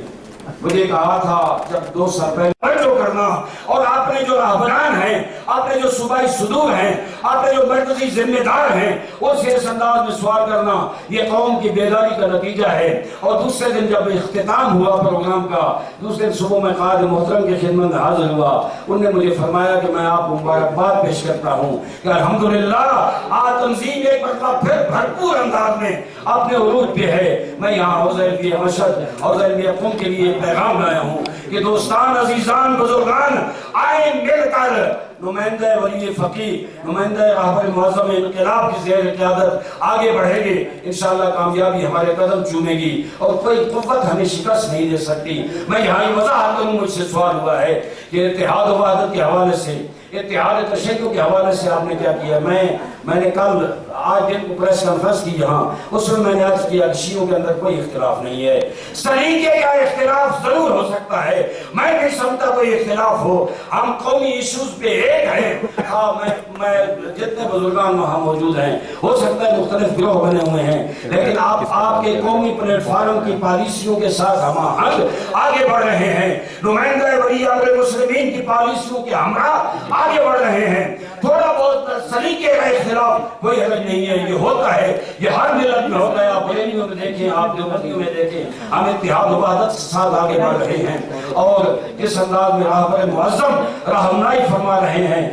مجھے کہا تھا جب 2 سال پہلے جو کرنا، اور آپ نے جو رہبران ہیں، آپ نے جو صوبائی صدور ہیں، آپ نے جو مرکزی ذمہ دار ہیں، وہ سے اس انداز میں سوال کرنا یہ قوم کی بیداری کا نتیجہ ہے۔ اور دوسرے دن جب اختتام ہوا پروگرام کا، دوسرے دن صبح میں قائد محترم کی خدمت میں حاضر ہوا، انہوں نے مجھے فرمایا کہ میں آپ کو مبارکباد پیش کرتا ہوں کہ الحمدللہ آج تنظیم ایک مرتبہ پھر بھرپور انداز میں اپنے عروج پہ ہے۔ میں یہاں حوزہ علمیہ مشہد، حوزہ علمیہ قوم کے لیے پیغام لایا ہوں کہ دوستان، عزیزان، بزرگان، آئیں مل کر نمائندہ ولی فقیہ، نمائندہ رہبر معظم انقلاب کی زیر قیادت آگے بڑھیں گے، انشاءاللہ کامیابی ہمارے قدم چومے گی اور کوئی قوت ہمیں شکست نہیں دے سکتی۔ میں یہاں یہ وضاحت کروں، مجھ سے سوال ہوا ہے کہ اتحاد و وحدت کے حوالے سے، اتحاد تشیع کے حوالے سے آپ نے کیا کیا؟ میں نے کل آج دن کو پریس کانفرنس کی یہاں، اس میں نے عرض کیا کہ شیعوں کے اندر کوئی اختلاف نہیں ہے، سلیقے کا اختلاف ضرور ہو سکتا ہے، میں نہیں سمجھتا کوئی اختلاف ہو، ہم قومی ایشوز پہ ایک ہیں۔ میں جتنے بزرگان وہاں موجود ہیں، ہو سکتا ہے مختلف گروہ بنے ہوئے ہیں، لیکن آپ کے قومی پلیٹ فارم کی پالیسیوں کے ساتھ ہم آہنگ آگے بڑھ رہے ہیں، نمائندہ ولی امر مسلمین کی پالیسیوں کے ہمراہ آگے بڑھ رہے ہیں۔ تھوڑا بہت سلیقے کا اختلاف کوئی حرج نہیں ہے، یہ ہوتا ہے، یہ ہر ملت میں ہوتا ہے۔ آپ بریلیوں میں دیکھیں، آپ دیوبندیوں میں دیکھیں، ہم اتحاد و وحدت کے ساتھ آگے بڑھ رہے ہیں اور اس انداز میں رہبر معظم رہنمائی فرما رہے ہیں،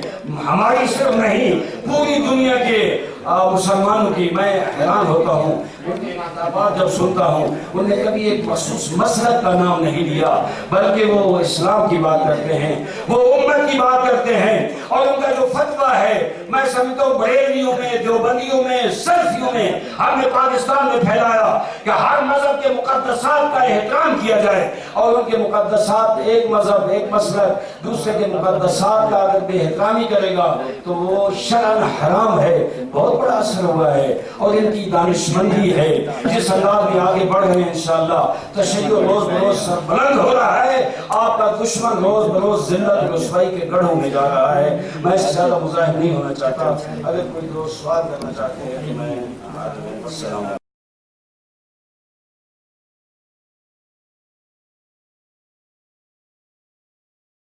ہماری صرف نہیں پوری دنیا کے مسلمانوں کی۔ میں حیران ہوتا ہوں ان کے خطابات جب سنتا ہوں، انہوں نے کبھی ایک مخصوص مسلک کا نام نہیں لیا، بلکہ وہ اسلام کی بات کرتے ہیں، وہ امت کی بات کرتے ہیں، اور ان کا جو فتویٰ ہے، میں سمجھتا ہوں بریلیوں میں، دیوبندیوں میں، سلفیوں میں ہم نے پاکستان میں پھیلایا کہ ہر مذہب کے مقدسات کا احترام کیا جائے، اور ان کے مقدسات، ایک مذہب ایک مسلک دوسرے کے مقدسات کا اگر بے احترامی کرے گا تو وہ شرعاً حرام ہے۔ بہت بڑا اثر ہوا ہے، اور ان کی دانشمندی ہے، جس انداز میں آگے بڑھ رہے ہیں انشاءاللہ تشیع روز بروز سر بلند ہو رہا ہے، آپ کا دشمن روز بروز ذلت رسوائی کے گڑھوں میں جا رہا ہے۔ میں اس سے زیادہ مزاحم نہیں ہونا چاہتا، اگر کوئی دوست سوال کرنا چاہتے ہیں تو میں السلام